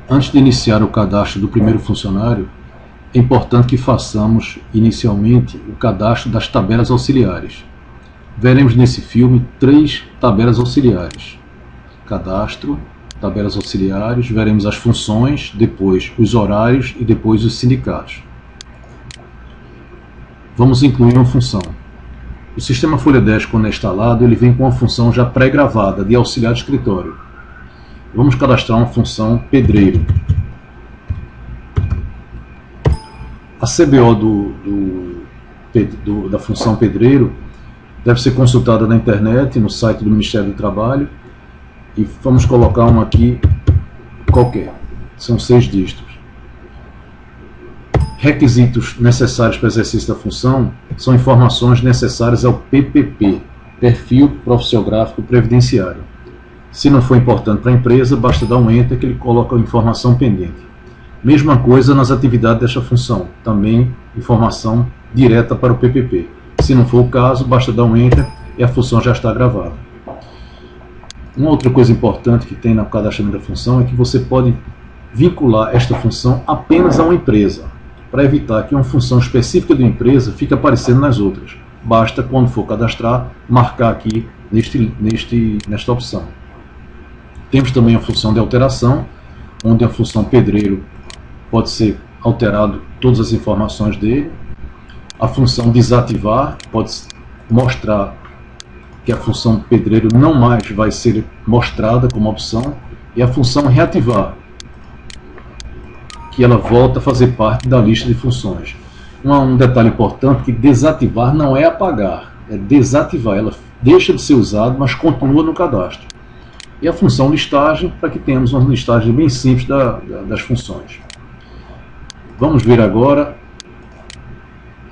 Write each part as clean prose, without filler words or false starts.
Antes de iniciar o cadastro do primeiro funcionário, é importante que façamos inicialmente o cadastro das tabelas auxiliares. Veremos nesse filme 3 tabelas auxiliares. Cadastro, tabelas auxiliares, veremos as funções, depois os horários e depois os sindicatos. Vamos incluir uma função. O sistema Folha 10, quando é instalado, ele vem com uma função já pré-gravada de auxiliar de escritório. Vamos cadastrar uma função pedreiro. A CBO da função pedreiro deve ser consultada na internet, no site do Ministério do Trabalho, e vamos colocar uma aqui qualquer. São 6 dígitos. Requisitos necessários para o exercício da função são informações necessárias ao PPP, Perfil Profissiográfico Previdenciário. Se não for importante para a empresa, basta dar um Enter que ele coloca a informação pendente. Mesma coisa nas atividades desta função, também informação direta para o PPP. Se não for o caso, basta dar um Enter e a função já está gravada. Uma outra coisa importante que tem no cadastramento da função é que você pode vincular esta função apenas a uma empresa, para evitar que uma função específica de uma empresa fique aparecendo nas outras. Basta, quando for cadastrar, marcar aqui nesta opção. Temos também a função de alteração, onde a função pedreiro pode ser alterado todas as informações dele. A função desativar pode mostrar que a função pedreiro não mais vai ser mostrada como opção. E a função reativar, que ela volta a fazer parte da lista de funções. Um detalhe importante, que desativar não é apagar, é desativar. Ela deixa de ser usada, mas continua no cadastro. E a função listagem, para que tenhamos uma listagem bem simples das funções. Vamos ver agora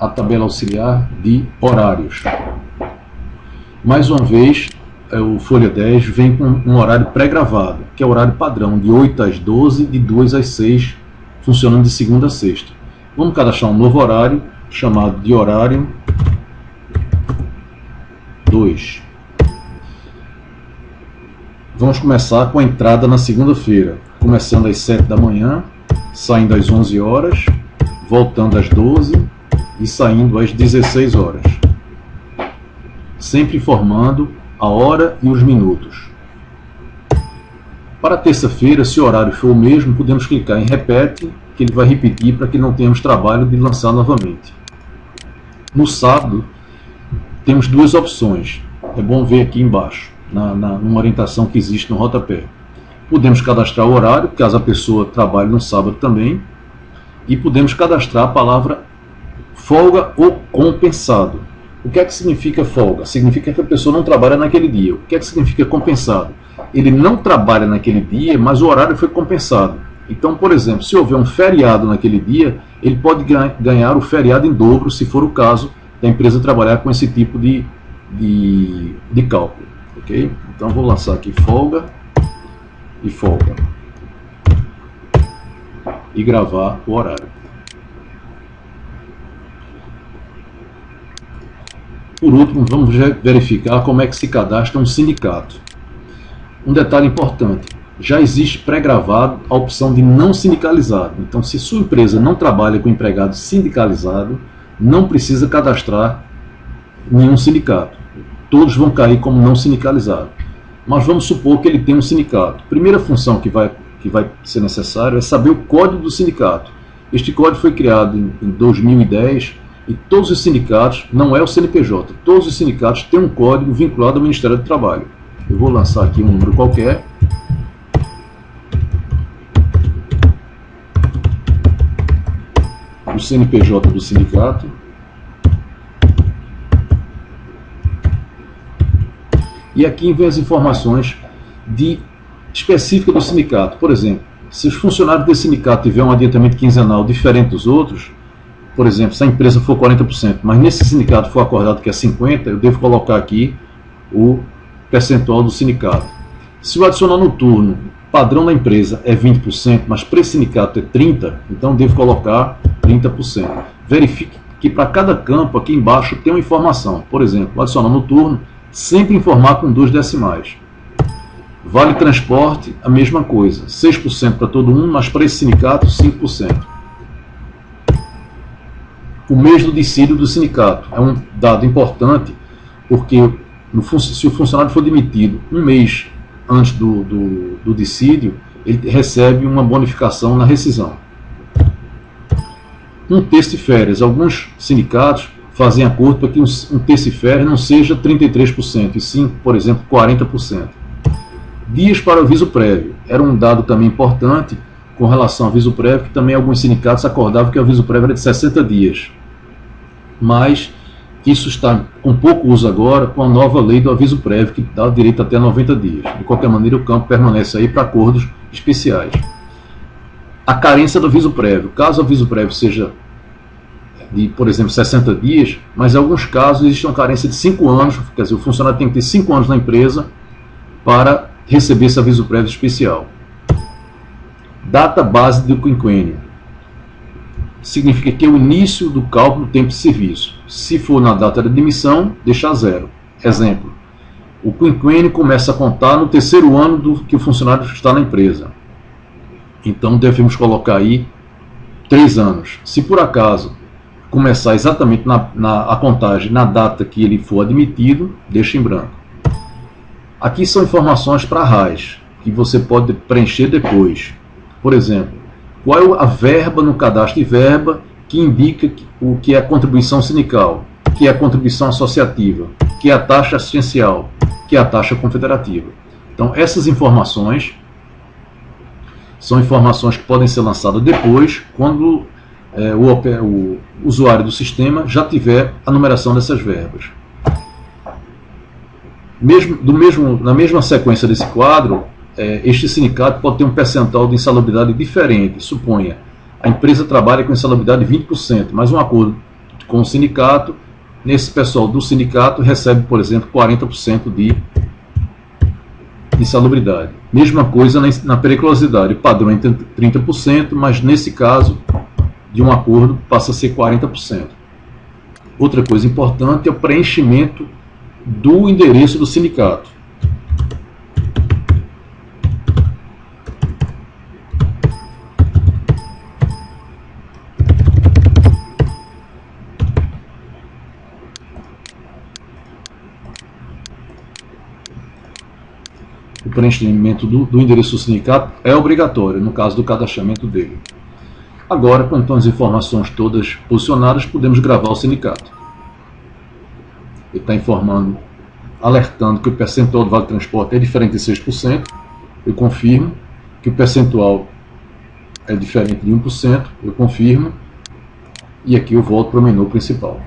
a tabela auxiliar de horários. Mais uma vez, o Folha 10 vem com um horário pré-gravado, que é o horário padrão, de 8 às 12, de 2 às 6, funcionando de segunda a sexta. Vamos cadastrar um novo horário, chamado de horário 2. Vamos começar com a entrada na segunda-feira, começando às 7 da manhã, saindo às 11 horas, voltando às 12 e saindo às 16 horas. Sempre informando a hora e os minutos. Para terça-feira, se o horário for o mesmo, podemos clicar em repete, que ele vai repetir para que não tenhamos trabalho de lançar novamente. No sábado, temos 2 opções. É bom ver aqui embaixo, numa orientação que existe no rodapé. Podemos cadastrar o horário, caso a pessoa trabalhe no sábado também, e podemos cadastrar a palavra folga ou compensado. O que é que significa folga? Significa que a pessoa não trabalha naquele dia. O que é que significa compensado? Ele não trabalha naquele dia, mas o horário foi compensado. Então, por exemplo, se houver um feriado naquele dia, ele pode ganhar o feriado em dobro, se for o caso da empresa trabalhar com esse tipo de cálculo. Okay? Então, vou lançar aqui folga e folga. E gravar o horário. Por último, vamos verificar como é que se cadastra um sindicato. Um detalhe importante, já existe pré-gravado a opção de não sindicalizado. Então, se sua empresa não trabalha com empregado sindicalizado, não precisa cadastrar nenhum sindicato. Todos vão cair como não sindicalizado. Mas vamos supor que ele tem um sindicato. A primeira função que vai ser necessário é saber o código do sindicato. Este código foi criado em 2010 e todos os sindicatos, não é o CNPJ, todos os sindicatos têm um código vinculado ao Ministério do Trabalho. Eu vou lançar aqui um número qualquer. O CNPJ do sindicato. E aqui vem as informações específicas do sindicato. Por exemplo, se os funcionários desse sindicato tiverem um adiantamento quinzenal diferente dos outros, por exemplo, se a empresa for 40%, mas nesse sindicato for acordado que é 50%, eu devo colocar aqui o percentual do sindicato. Se o adicional noturno padrão da empresa é 20%, mas para esse sindicato é 30%, então devo colocar 30%. Verifique que para cada campo aqui embaixo tem uma informação. Por exemplo, o adicional noturno, sempre informar com 2 decimais. Vale transporte, a mesma coisa, 6% para todo mundo, mas para esse sindicato, 5%. O mês do dissídio do sindicato é um dado importante, porque se o funcionário for demitido um mês antes do dissídio, ele recebe uma bonificação na rescisão. Um terço de férias. Alguns sindicatos fazem acordo para que um terço de férias não seja 33%, e sim, por exemplo, 40%. Dias para o aviso prévio. Era um dado também importante com relação ao aviso prévio, que também alguns sindicatos acordavam que o aviso prévio era de 60 dias. Mas isso está com pouco uso agora com a nova lei do aviso prévio, que dá direito até 90 dias. De qualquer maneira, o campo permanece aí para acordos especiais. A carência do aviso prévio. Caso o aviso prévio seja de, por exemplo, 60 dias, mas em alguns casos existe uma carência de 5 anos, quer dizer, o funcionário tem que ter 5 anos na empresa para receber esse aviso prévio especial. Data base do quinquênio. Significa que é o início do cálculo do tempo de serviço. Se for na data da demissão, deixa zero. Exemplo, o quinquênio começa a contar no terceiro ano do que o funcionário está na empresa. Então devemos colocar aí 3 anos. Se por acaso começar exatamente a contagem na data que ele for admitido, deixa em branco. Aqui são informações para RAIS, que você pode preencher depois. Por exemplo, qual é a verba no cadastro de verba que indica o que é a contribuição sindical, que é a contribuição associativa, que é a taxa assistencial, que é a taxa confederativa. Então, essas informações são informações que podem ser lançadas depois, quando o usuário do sistema já tiver a numeração dessas verbas. Na mesma sequência desse quadro, este sindicato pode ter um percentual de insalubridade diferente. Suponha, a empresa trabalha com insalubridade de 20%, mas um acordo com o sindicato, nesse pessoal do sindicato recebe, por exemplo, 40% de insalubridade. Mesma coisa na periculosidade, o padrão é 30%, mas nesse caso, de um acordo, passa a ser 40%. Outra coisa importante é o preenchimento do endereço do sindicato. O preenchimento do endereço do sindicato é obrigatório, no caso do cadastramento dele. Agora, com então as informações todas posicionadas, podemos gravar o sindicato. Ele está informando, alertando que o percentual do Vale Transporte é diferente de 6%. Eu confirmo que o percentual é diferente de 1%. Eu confirmo. E aqui eu volto para o menu principal.